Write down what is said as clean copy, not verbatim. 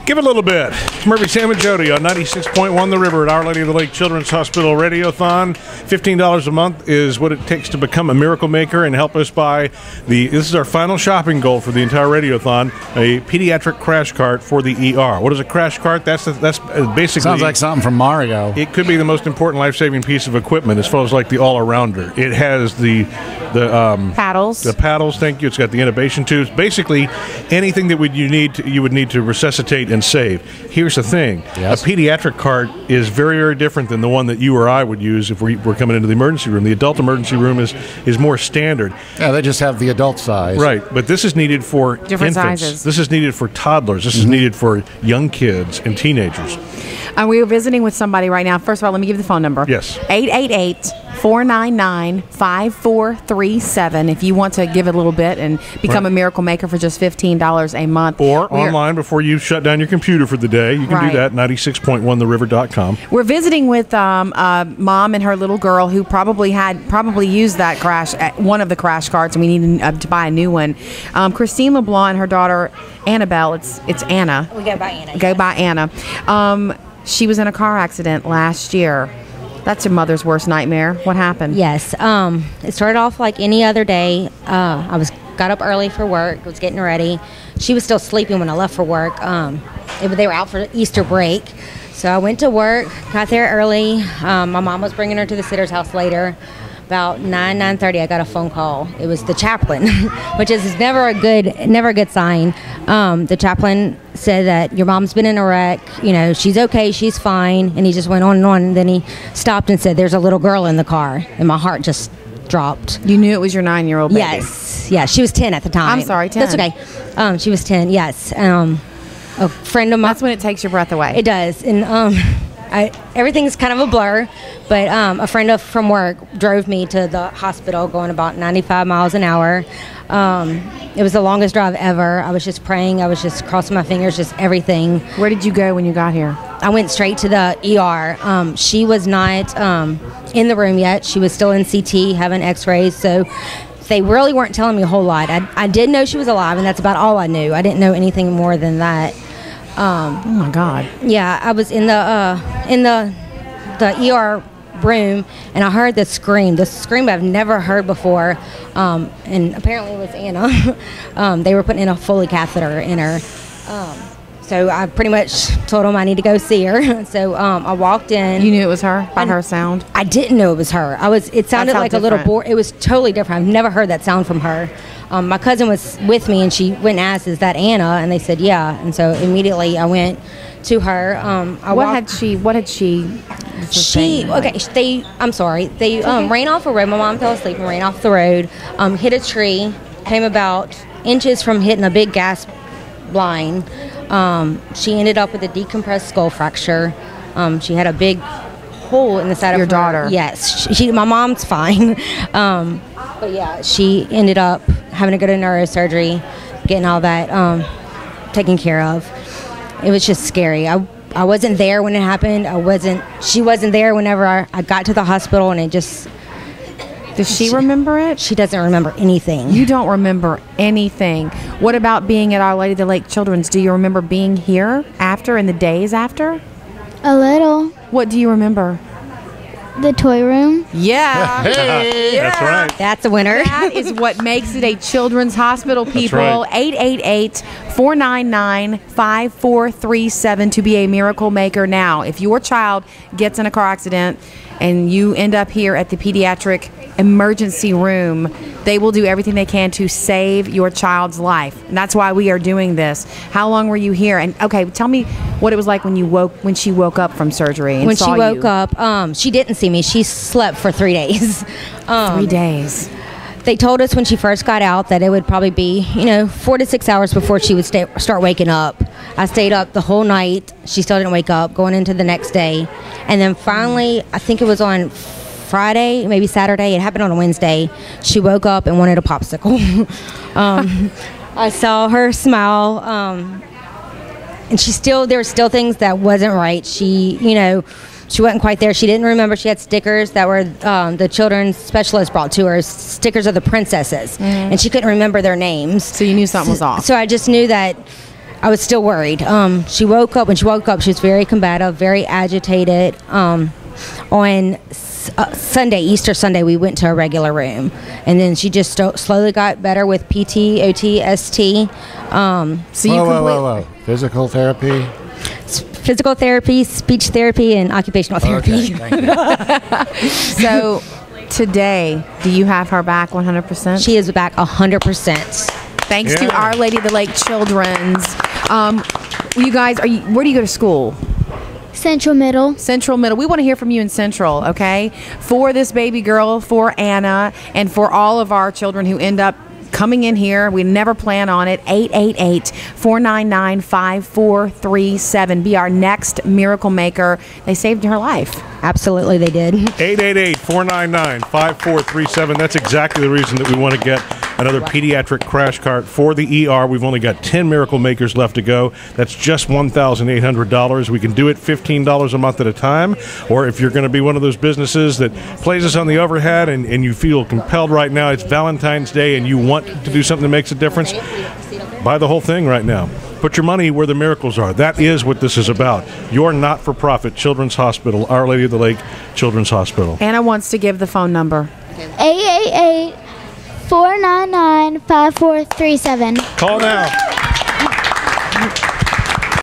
Give it a little bit. It's Murphy, Sam, and Jodi on 96.1 The River at Our Lady of the Lake Children's Hospital Radiothon. $15 a month is what it takes to become a miracle maker and help us buy this is our final shopping goal for the entire Radiothon, a pediatric crash cart for the ER. What is a crash cart? That's basically... Sounds like something from Mario. It could be the most important life-saving piece of equipment as far as like the all-arounder. It has the paddles. The paddles, thank you. It's got the intubation tubes. Basically, anything that you would need to resuscitate and save. Here's the thing. Yes. A pediatric cart is very, very different than the one that you or I would use if we're coming into the emergency room. The adult emergency room is more standard. Yeah, they just have the adult size. Right, but this is needed for different infants. sizes. This is needed for toddlers. This is needed for young kids and teenagers. We are visiting with somebody right now. First of all, let me give you the phone number. Yes. 888-499-5437 if you want to give it a little bit and become a miracle maker for just $15 a month. Or online before you shut down your computer for the day. You can do that, 96.1theriver.com. We're visiting with mom and her little girl who probably used that one of the crash carts, and we need to buy a new one. Christine Leblanc and her daughter Annabelle, it's Anna. We go by Anna. Go by Anna. She was in a car accident last year. That's your mother's worst nightmare. What happened? Yes. It started off like any other day. I got up early for work, was getting ready. She was still sleeping when I left for work. They were out for Easter break. So I went to work, got there early. My mom was bringing her to the sitter's house later. About 9:30, I got a phone call. It was the chaplain, which is never a good sign. The chaplain said that your mom's been in a wreck. She's okay, she's fine. And he just went on and on. And then he stopped and said, "There's a little girl in the car," and my heart just dropped. You knew it was your 9-year-old baby. Yes, she was 10 at the time. I'm sorry, 10. That's okay. She was 10. Yes. A friend of mine. That's when it takes your breath away. It does, and everything's kind of a blur, but a friend from work drove me to the hospital going about 95 miles an hour. It was the longest drive ever. I was just praying. I was just crossing my fingers, just everything. Where did you go when you got here? I went straight to the ER. She was not in the room yet. She was still in CT, having x-rays, so they really weren't telling me a whole lot. I did know she was alive, and that's about all I knew. I didn't know anything more than that. Oh my God! Yeah, I was in the ER room, and I heard the scream I've never heard before, and apparently it was Anna. They were putting in a Foley catheter in her, so I pretty much told them I need to go see her. So I walked in. You knew it was her by her sound? I didn't know it was her. It sounded like different. a little boy. It was totally different. I've never heard that sound from her. My cousin was with me, and she went and asked, "Is that Anna?" And they said, "Yeah." And so immediately I went to her. What had she? I'm sorry. They ran off a road. My mom fell asleep and ran off the road, hit a tree, came about inches from hitting a big gas line. She ended up with a decompressed skull fracture. She had a big hole in the side of her daughter. Yes, my mom's fine. But yeah, she ended up having to go to neurosurgery, getting all that taken care of. It was just scary. I wasn't there when it happened. She wasn't there whenever I got to the hospital, and it just... Does she remember it? She doesn't remember anything. You don't remember anything. What about being at Our Lady of the Lake Children's? Do you remember being here after, in the days after? A little. What do you remember? The toy room. Yeah. Hey, that's right. That's a winner. That is what makes it a children's hospital, people. Right. 888-499-5437 to be a miracle maker now. If your child gets in a car accident and you end up here at the pediatric emergency room, they will do everything they can to save your child's life. And that's why we are doing this. How long were you here? And okay, tell me what it was like when she woke up from surgery and when saw she woke up, she didn't see me. She slept for 3 days. 3 days. They told us when she first got out that it would probably be, 4 to 6 hours before she would start waking up. I stayed up the whole night. She still didn't wake up, going into the next day. And then finally, I think it was on Friday, maybe Saturday. It happened on a Wednesday. She woke up and wanted a popsicle. I saw her smile, and there were still things that wasn't right. She wasn't quite there. She didn't remember. She had stickers that were the children's specialist brought to her, stickers of the princesses, and she couldn't remember their names. So you knew something was off. So I just knew that I was still worried. When she woke up, she was very combative, very agitated. On Sunday, Easter Sunday, we went to a regular room, and then she just slowly got better with PT, OT, ST. Whoa. Physical therapy? Physical therapy, speech therapy, and occupational therapy. Okay, thank you. So today, do you have her back 100%? She is back 100%. Thanks to Our Lady of the Lake Children's. You guys, where do you go to school? Central Middle. Central Middle. We want to hear from you in Central, okay? For this baby girl, for Anna, and for all of our children who end up coming in here. We never plan on it. 888-499-5437. Be our next miracle maker. They saved her life. Absolutely, they did. 888-499-5437. That's exactly the reason that we want to get another pediatric crash cart for the ER. We've only got 10 miracle makers left to go. That's just $1,800. We can do it $15 a month at a time. Or if you're going to be one of those businesses that plays us on the overhead and you feel compelled right now, it's Valentine's Day and you want to do something that makes a difference, buy the whole thing right now. Put your money where the miracles are. That is what this is about. Your not-for-profit Children's Hospital, Our Lady of the Lake Children's Hospital. Anna wants to give the phone number. 888-499-5437. Call now.